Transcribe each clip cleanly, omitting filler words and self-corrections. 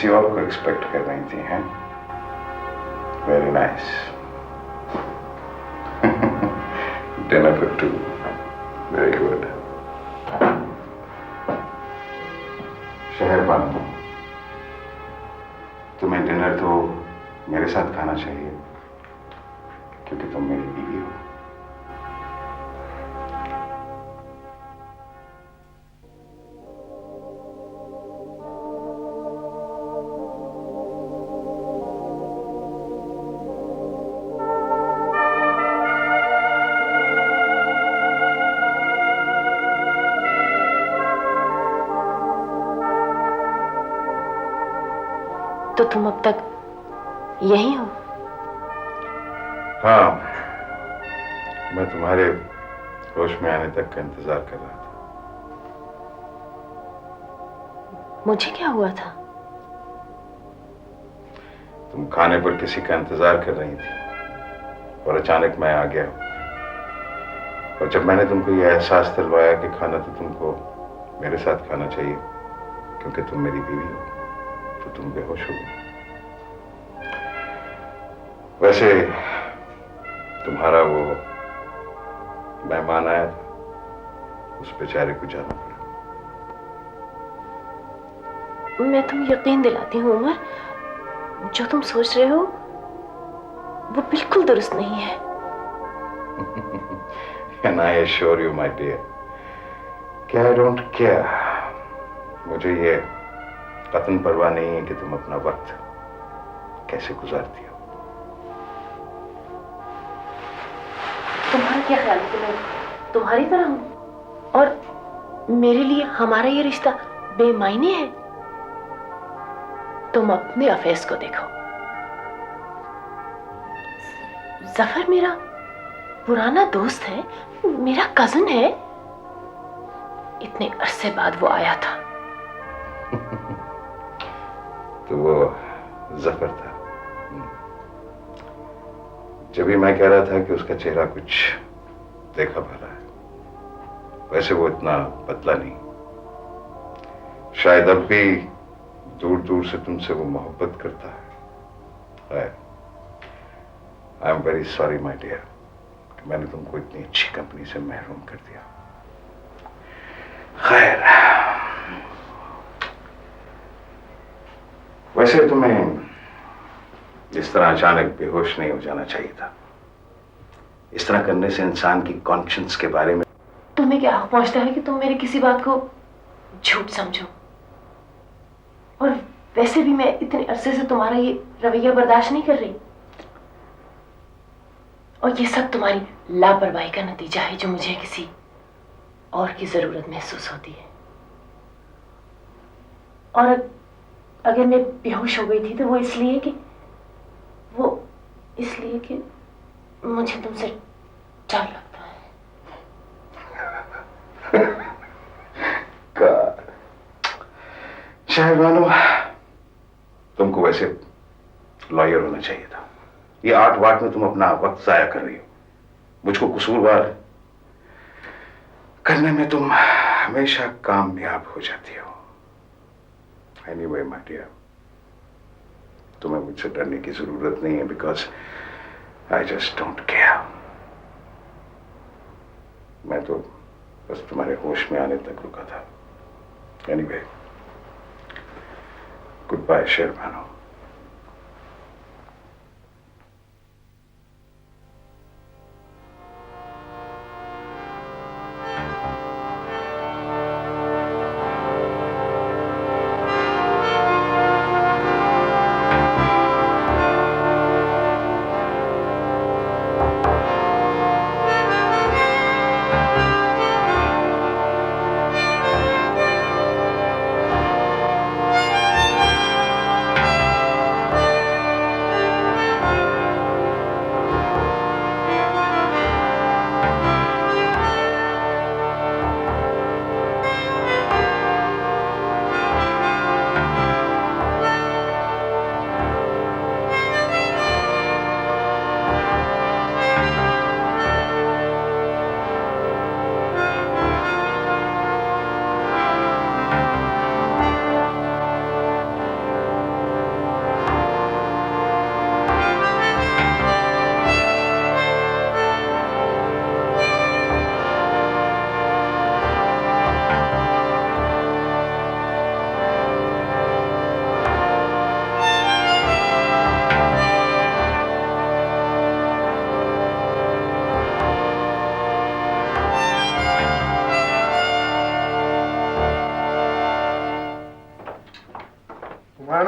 किसी और को एक्सपेक्ट कर रही थी, हैं? Very nice. Dinner for two, very good. Shahar Bano, तुम्हें डिनर तो मेरे साथ खाना चाहिए, क्योंकि तुम मेरी बीवी हो। तो तुम अब तक यहीं हो? हाँ, मैं तुम्हारे होश में आने तक का इंतजार कर रहा था। मुझे क्या हुआ था? तुम खाने पर किसी का इंतजार कर रही थी और अचानक मैं आ गया। और जब मैंने तुमको यह एहसास दिलवाया कि खाना तो तुमको मेरे साथ खाना चाहिए, क्योंकि तुम मेरी बीवी हो, तो तुम बेहोश हो गई। वैसे तुम्हारा वो मेहमान आया था, उस बेचारे को जाना पड़ा। मैं तुम्हें यकीन दिलाती हूँ उमर, जो तुम सोच रहे हो वो बिल्कुल दुरुस्त नहीं है। And I assure you, my dear, कि I don't care. मुझे ये कतन परवाह नहीं है कि तुम अपना वक्त कैसे गुजारती हो। तुम्हारा क्या ख्याल है कि मैं तुम्हारी तरह हूं और मेरे लिए हमारा ये रिश्ता बेमायने है? तुम अपने अफेज को देखो। जफर मेरा पुराना दोस्त है, मेरा कजन है। इतने अरसे बाद वो आया था। तो वो जफर था। जब भी मैं कह रहा था कि उसका चेहरा कुछ देखा भला है, वैसे वो इतना पतला नहीं। शायद अब भी दूर दूर से तुमसे वो मोहब्बत करता है। I am very sorry my dear, मैंने तुमको इतनी अच्छी कंपनी से महरूम कर दिया। खैर, वैसे तुम्हें इस तरह अचानक बेहोश नहीं हो जाना चाहिए था। इस तरह करने से इंसान की कॉन्शियंस के बारे में तुम्हें क्या पहुंचता है कि तुम मेरी किसी बात को झूठ समझो? और वैसे भी मैं इतने अरसे से तुम्हारा ये रवैया बर्दाश्त नहीं कर रही। और ये सब तुम्हारी लापरवाही का नतीजा है, जो मुझे किसी और की जरूरत महसूस होती है। और अगर मैं बेहोश हो गई थी तो वो इसलिए कि मुझे तुमसे डर लगता है। शहरबानो, तुमको वैसे लॉयर होना चाहिए था। ये आर्ट वार्ट में तुम अपना वक्त जाया कर रही हो। मुझको कसूरवार करने में तुम हमेशा कामयाब हो जाती हो। एनीवे माय डियर, तुम्हें मुझसे डरने की जरूरत नहीं है, because I just don't care. मैं तो बस तुम्हारे होश में आने तक रुका था। Anyway, goodbye Shaharbano.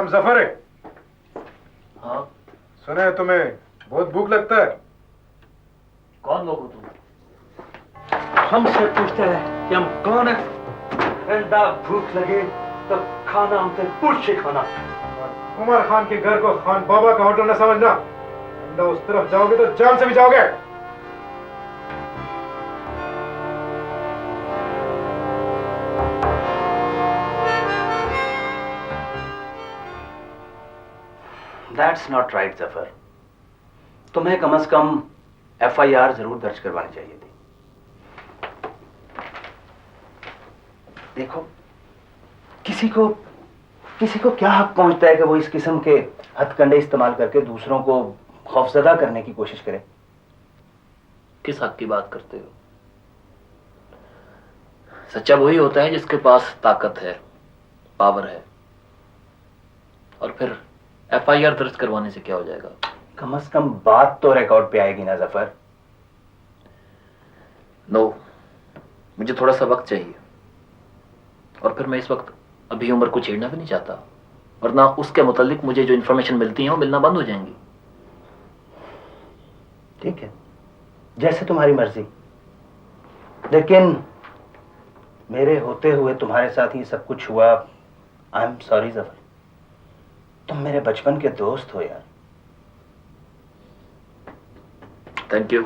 नाम जफर है। हाँ, सुना है तुम्हें बहुत भूख लगता है। कौन लोग हो तुम? हमसे पूछते हैं कि हम कौन है? रंडा भूख लगे तो खाना हमसे पूछ के खाना। उमर खान के घर को खान बाबा का होटल न समझना। रंडा उस तरफ जाओगे तो जान से भी जाओगे। That's not right, Zafar. तुम्हें कम से कम FIR जरूर दर्ज करवानी चाहिए थी। देखो, किसी को क्या हक पहुंचता है कि वो इस किस्म के हथकंडे इस्तेमाल करके दूसरों को खौफजदा करने की कोशिश करे। किस हक की बात करते हो? सच्चा वही होता है जिसके पास ताकत है, पावर है। और फिर FIR दर्ज करवाने से क्या हो जाएगा? कम से कम बात तो रिकॉर्ड पे आएगी ना जफर। नो, मुझे थोड़ा सा वक्त चाहिए। और फिर मैं इस वक्त अभी उमर को छेड़ना भी नहीं चाहता, वरना उसके मुतालिक मुझे जो इन्फॉर्मेशन मिलती है वो मिलना बंद हो जाएंगी। ठीक है, जैसे तुम्हारी मर्जी। लेकिन मेरे होते हुए तुम्हारे साथ ही सब कुछ हुआ। I am sorry Zafar. तुम मेरे बचपन के दोस्त हो यार। Thank you.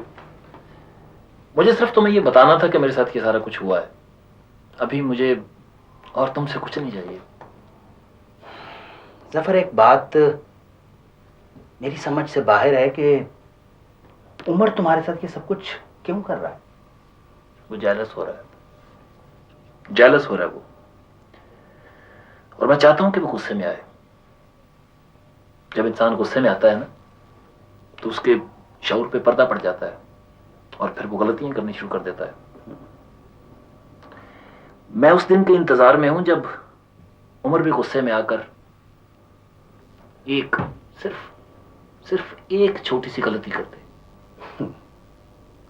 मुझे सिर्फ तुम्हें ये बताना था कि मेरे साथ ये सारा कुछ हुआ है। अभी मुझे और तुमसे कुछ नहीं चाहिए। जफर, एक बात मेरी समझ से बाहर है कि उमर तुम्हारे साथ ये सब कुछ क्यों कर रहा है? वो जेलस हो रहा है वो। और मैं चाहता हूं कि वो गुस्से में आए। जब इंसान गुस्से में आता है ना, तो उसके शऊर पे पर्दा पड़ जाता है और फिर वो गलतियां करनी शुरू कर देता है। मैं उस दिन के इंतजार में हूं जब उमर भी गुस्से में आकर सिर्फ एक छोटी सी गलती करते।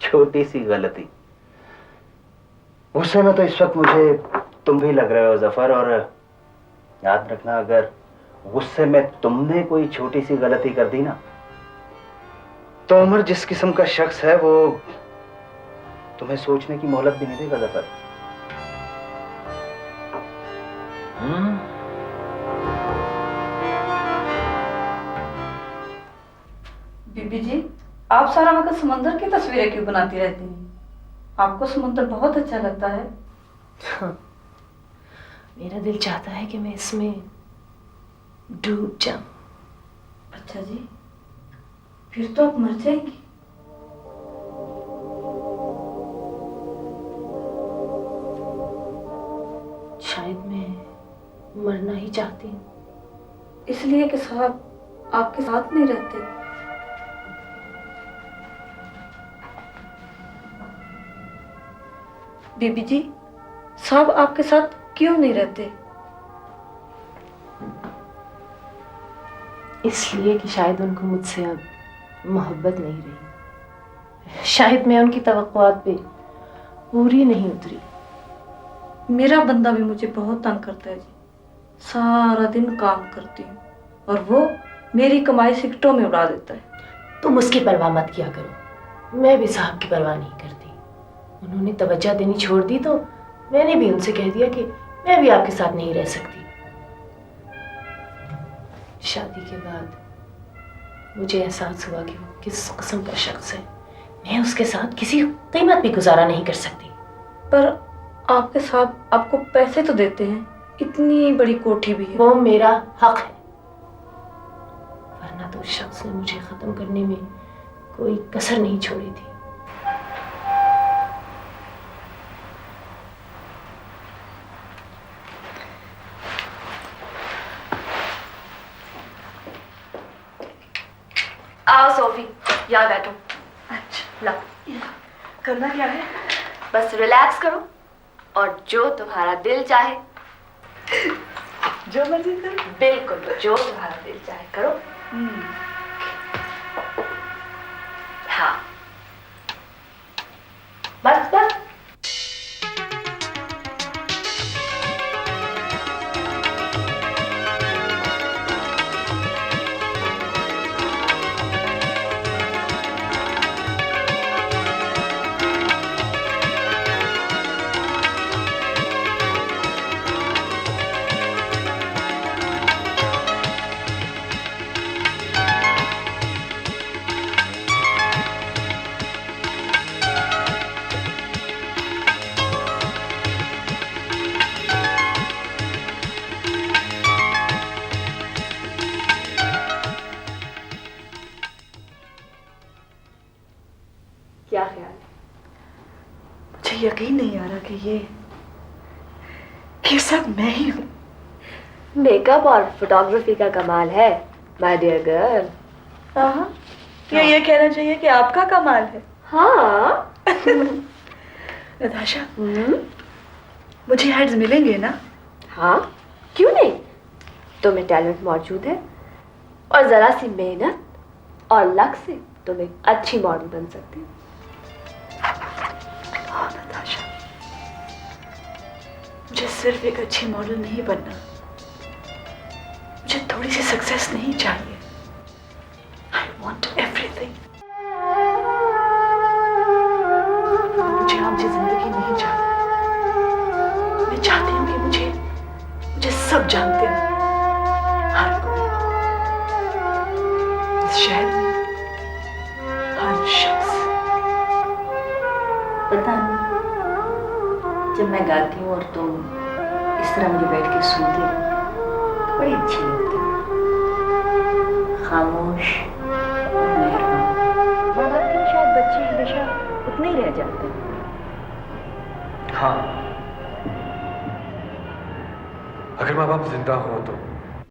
छोटी सी गलती? गुस्से में तो इस वक्त मुझे तुम भी लग रहे हो जफर। और याद रखना, अगर गुस्से में तुमने कोई छोटी सी गलती कर दी ना, तो उमर जिस किस्म का शख्स है वो तुम्हें सोचने की मोहलत भी नहीं देगा जफर। बीबी जी, आप सारा वक्त समंदर की तस्वीरें क्यों बनाती रहती हैं? आपको समंदर बहुत अच्छा लगता है। हाँ, मेरा दिल चाहता है कि मैं इसमें डूब जाऊं। अच्छा जी, फिर तो आप मर जाएंगी। शायद मैं मरना ही चाहती हूँ। इसलिए कि साहब आपके साथ नहीं रहते। बीबी जी, साहब आपके साथ क्यों नहीं रहते? इसलिए कि शायद उनको मुझसे अब मोहब्बत नहीं रही। शायद मैं उनकी तवक्कुआत पे पूरी नहीं उतरी। मेरा बंदा भी मुझे बहुत तंग करता है जी। सारा दिन काम करती हूँ और वो मेरी कमाई सिगटों में उड़ा देता है। तुम उसकी परवाह मत किया करो। मैं भी साहब की परवाह नहीं करती। उन्होंने तवज्जो देनी छोड़ दी तो मैंने भी उनसे कह दिया कि मैं भी आपके साथ नहीं रह सकती। शादी के बाद मुझे एहसास हुआ कि वो किस किस्म का शख्स है। मैं उसके साथ किसी कीमत भी गुजारा नहीं कर सकती। पर आपके साहब आपको पैसे तो देते हैं, इतनी बड़ी कोठी भी है। वो मेरा हक है, वरना तो उस शख्स ने मुझे खत्म करने में कोई कसर नहीं छोड़ी थी। आओ सोफी, यहाँ बैठो। अच्छा, ला, करना क्या है? बस रिलैक्स करो और जो तुम्हारा दिल चाहे, जो मर्जी करो। बिल्कुल जो तुम्हारा दिल चाहे करो। हाँ, बस बस। मुझे यकीन नहीं आ रहा कि ये सब मैं ही हूँ। मेकअप और फोटोग्राफी का कमाल है माय डियर गर्ल। हाँ, ये कहना चाहिए कि आपका कमाल है। हाँ। नताशा, मुझे एड्स मिलेंगे ना? हाँ, क्यों नहीं? तुम्हें टैलेंट मौजूद है और जरा सी मेहनत और लक से तुम एक अच्छी मॉडल बन सकती हो। हाँ नताशा, मुझे सिर्फ एक अच्छी मॉडल नहीं बनना, मुझे थोड़ी सी सक्सेस नहीं चाहिए। I want everything. मुझे आमची जिंदगी नहीं चाहिए। मैं चाहती हूँ कि मुझे सब जानते हैं, हर कोई, इस शहर में हर शख्स। पता नहीं, जब मैं गाती हूँ और तुम इस तरह मुझे बैठ के सुनती हो तो बड़ी अच्छी लगती है। खामोश और मेहरबान। माँ बाप के लिए शायद बच्चे हमेशा उतने ही रह जाते हैं। हाँ, अगर माँ बाप जिंदा हो तो